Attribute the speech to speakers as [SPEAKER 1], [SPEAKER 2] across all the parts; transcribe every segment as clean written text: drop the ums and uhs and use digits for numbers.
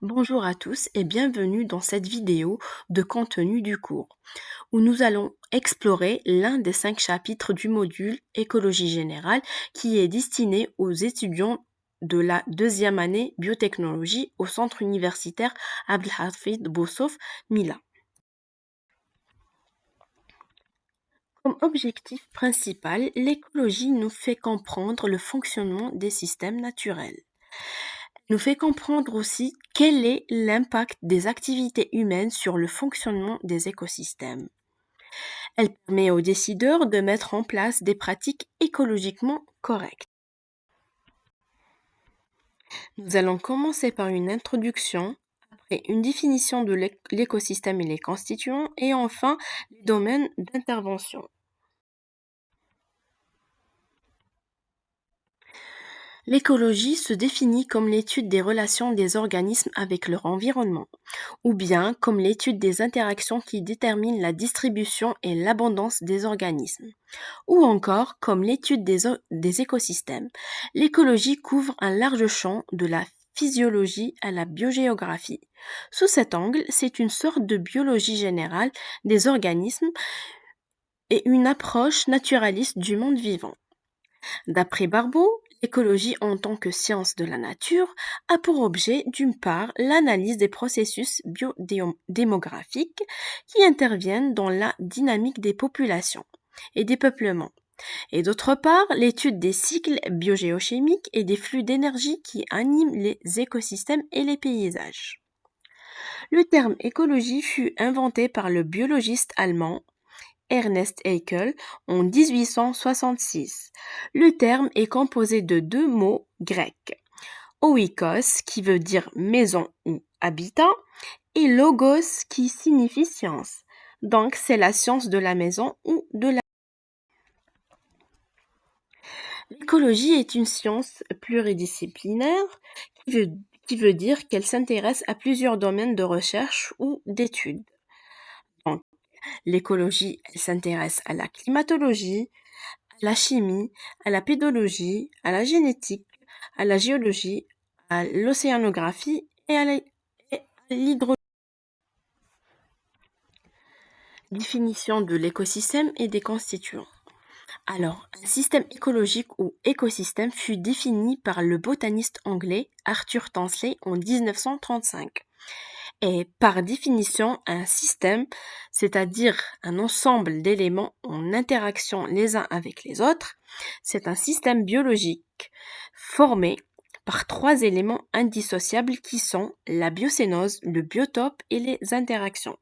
[SPEAKER 1] Bonjour à tous et bienvenue dans cette vidéo de contenu du cours où nous allons explorer l'un des 5 chapitres du module Écologie générale qui est destiné aux étudiants de la deuxième année biotechnologie au centre universitaire Abdelhafid Boussouf Mila. Comme objectif principal, l'écologie nous fait comprendre le fonctionnement des systèmes naturels. Nous fait comprendre aussi quel est l'impact des activités humaines sur le fonctionnement des écosystèmes. Elle permet aux décideurs de mettre en place des pratiques écologiquement correctes. Nous allons commencer par une introduction, après une définition de l'écosystème et les constituants, et enfin les domaines d'intervention. L'écologie se définit comme l'étude des relations des organismes avec leur environnement, ou bien comme l'étude des interactions qui déterminent la distribution et l'abondance des organismes, ou encore comme l'étude des écosystèmes. L'écologie couvre un large champ de la physiologie à la biogéographie. Sous cet angle, c'est une sorte de biologie générale des organismes et une approche naturaliste du monde vivant. D'après Barbeau, l'écologie en tant que science de la nature a pour objet d'une part l'analyse des processus biodémographiques qui interviennent dans la dynamique des populations et des peuplements, et d'autre part l'étude des cycles biogéochimiques et des flux d'énergie qui animent les écosystèmes et les paysages. Le terme écologie fut inventé par le biologiste allemand Ernest Haeckel en 1866. Le terme est composé de deux mots grecs, oikos qui veut dire maison ou habitat et logos qui signifie science. Donc c'est la science de la maison ou de la... L'écologie est une science pluridisciplinaire qui veut, qui veut dire qu'elle s'intéresse à plusieurs domaines de recherche ou d'études. Donc, l'écologie, elle s'intéresse à la climatologie, à la chimie, à la pédologie, à la génétique, à la géologie, à l'océanographie et à l'hydrologie. Définition de l'écosystème et des constituants. Alors, un système écologique ou écosystème fut défini par le botaniste anglais Arthur Tansley en 1935. Et par définition, un système, c'est-à-dire un ensemble d'éléments en interaction les uns avec les autres, c'est un système biologique formé par 3 éléments indissociables qui sont la biocénose, le biotope et les interactions.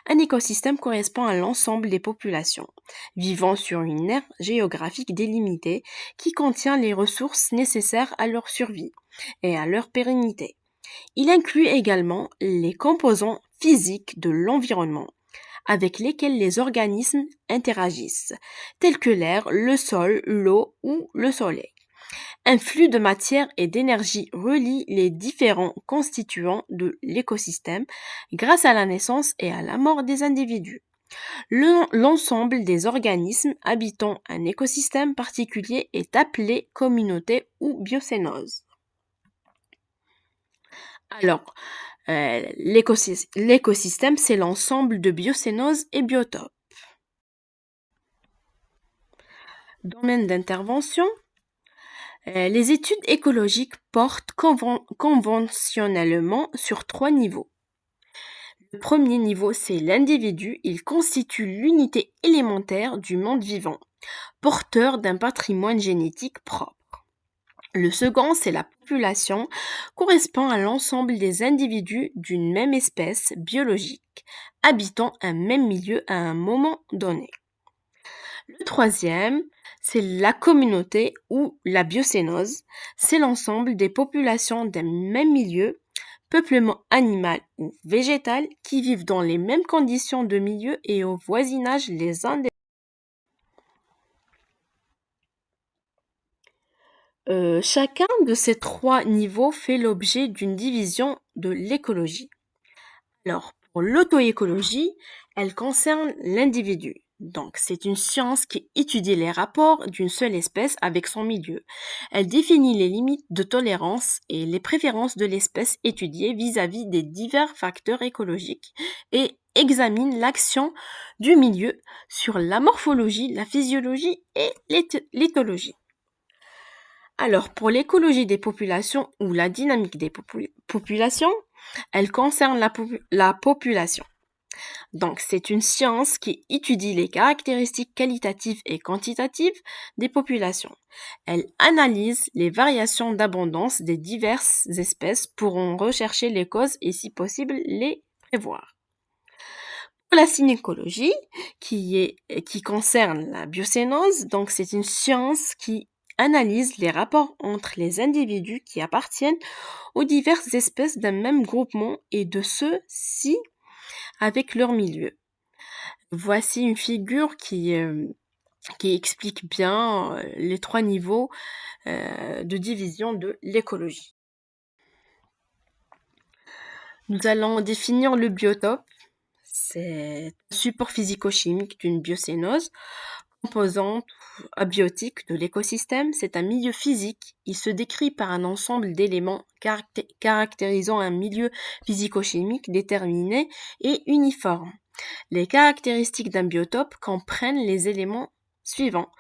[SPEAKER 1] Un écosystème correspond à l'ensemble des populations vivant sur une aire géographique délimitée qui contient les ressources nécessaires à leur survie et à leur pérennité. Il inclut également les composants physiques de l'environnement avec lesquels les organismes interagissent, tels que l'air, le sol, l'eau ou le soleil. Un flux de matière et d'énergie relie les différents constituants de l'écosystème grâce à la naissance et à la mort des individus. L'ensemble des organismes habitant un écosystème particulier est appelé communauté ou biocénose. Alors, l'écosystème, c'est l'ensemble de biocénoses et biotopes. Domaine d'intervention. Les études écologiques portent conventionnellement sur 3 niveaux. Le premier niveau, c'est l'individu. Il constitue l'unité élémentaire du monde vivant, porteur d'un patrimoine génétique propre. Le second, c'est la population, correspond à l'ensemble des individus d'une même espèce biologique, habitant un même milieu à un moment donné. Le troisième, c'est la communauté ou la biocénose. C'est l'ensemble des populations d'un même milieu, peuplement animal ou végétal, qui vivent dans les mêmes conditions de milieu et au voisinage les uns des chacun de ces 3 niveaux fait l'objet d'une division de l'écologie. Alors, pour l'auto-écologie, elle concerne l'individu. Donc, c'est une science qui étudie les rapports d'une seule espèce avec son milieu. Elle définit les limites de tolérance et les préférences de l'espèce étudiée vis-à-vis des divers facteurs écologiques et examine l'action du milieu sur la morphologie, la physiologie et l'éthologie. Alors, pour l'écologie des populations ou la dynamique des populations, elle concerne la population. Donc, c'est une science qui étudie les caractéristiques qualitatives et quantitatives des populations. Elle analyse les variations d'abondance des diverses espèces pour en rechercher les causes et, si possible, les prévoir. Pour la synécologie, qui concerne la biocénose, donc c'est une science qui analyse les rapports entre les individus qui appartiennent aux diverses espèces d'un même groupement et de ceux-ci avec leur milieu. Voici une figure qui explique bien les trois niveaux de division de l'écologie. Nous allons définir le biotope. C'est un support physico-chimique d'une biocénose, composante abiotique de l'écosystème. C'est un milieu physique. Il se décrit par un ensemble d'éléments caractérisant un milieu physico-chimique déterminé et uniforme. Les caractéristiques d'un biotope comprennent les éléments suivants: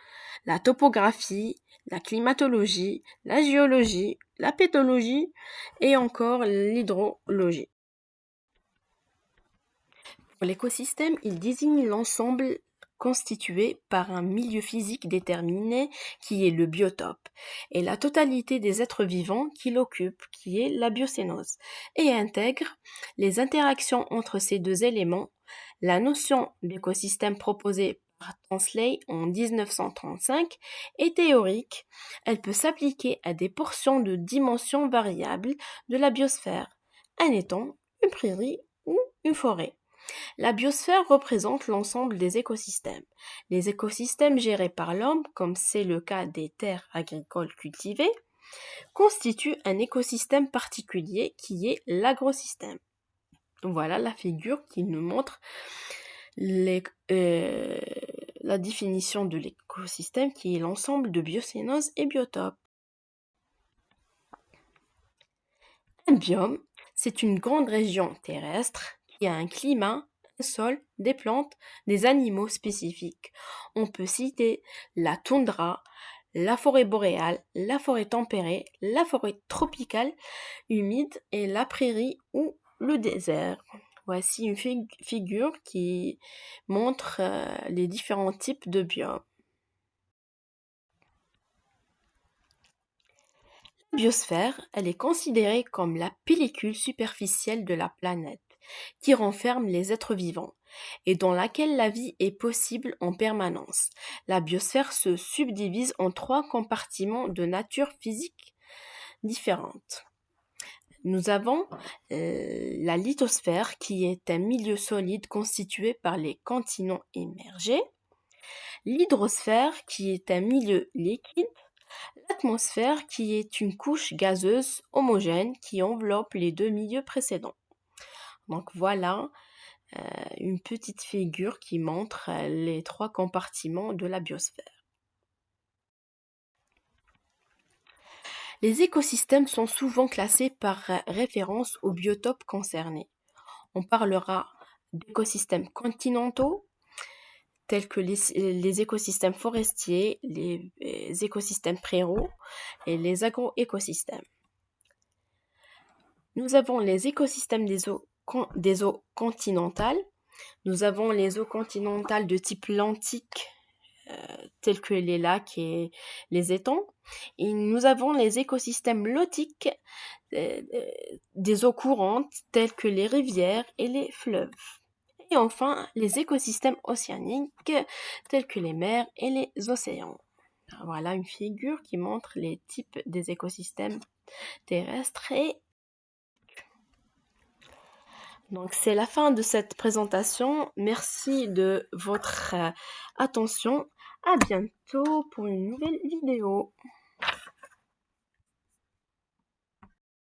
[SPEAKER 1] la topographie, la climatologie, la géologie, la pédologie et encore l'hydrologie. Pour l'écosystème, il désigne l'ensemble constitué par un milieu physique déterminé qui est le biotope et la totalité des êtres vivants qui l'occupent, qui est la biocénose, et intègre les interactions entre ces deux éléments. La notion d'écosystème proposée par Tansley en 1935 est théorique. Elle peut s'appliquer à des portions de dimensions variables de la biosphère, un étang, une prairie ou une forêt. La biosphère représente l'ensemble des écosystèmes. Les écosystèmes gérés par l'homme, comme c'est le cas des terres agricoles cultivées, constituent un écosystème particulier qui est l'agrosystème. Voilà la figure qui nous montre la définition de l'écosystème qui est l'ensemble de biocénoses et biotopes. Un biome, c'est une grande région terrestre qui a un climat, un sol, des plantes, des animaux spécifiques. On peut citer la toundra, la forêt boréale, la forêt tempérée, la forêt tropicale humide et la prairie ou le désert. Voici une figure qui montre les différents types de biomes. La biosphère, elle est considérée comme la pellicule superficielle de la planète, qui renferme les êtres vivants et dans laquelle la vie est possible en permanence. La biosphère se subdivise en trois compartiments de nature physique différente. Nous avons la lithosphère qui est un milieu solide constitué par les continents émergés, l'hydrosphère qui est un milieu liquide, l'atmosphère qui est une couche gazeuse homogène qui enveloppe les deux milieux précédents. Donc voilà une petite figure qui montre les trois compartiments de la biosphère. Les écosystèmes sont souvent classés par référence aux biotopes concernés. On parlera d'écosystèmes continentaux, tels que les écosystèmes forestiers, les écosystèmes prairies et les agroécosystèmes. Nous avons les écosystèmes des eaux continentales. Nous avons les eaux continentales de type lentique, tels que les lacs et les étangs. Et nous avons les écosystèmes lotiques des eaux courantes, tels que les rivières et les fleuves. Et enfin, les écosystèmes océaniques, tels que les mers et les océans. Voilà une figure qui montre les types des écosystèmes terrestres. Donc c'est la fin de cette présentation. Merci de votre attention. À bientôt pour une nouvelle vidéo.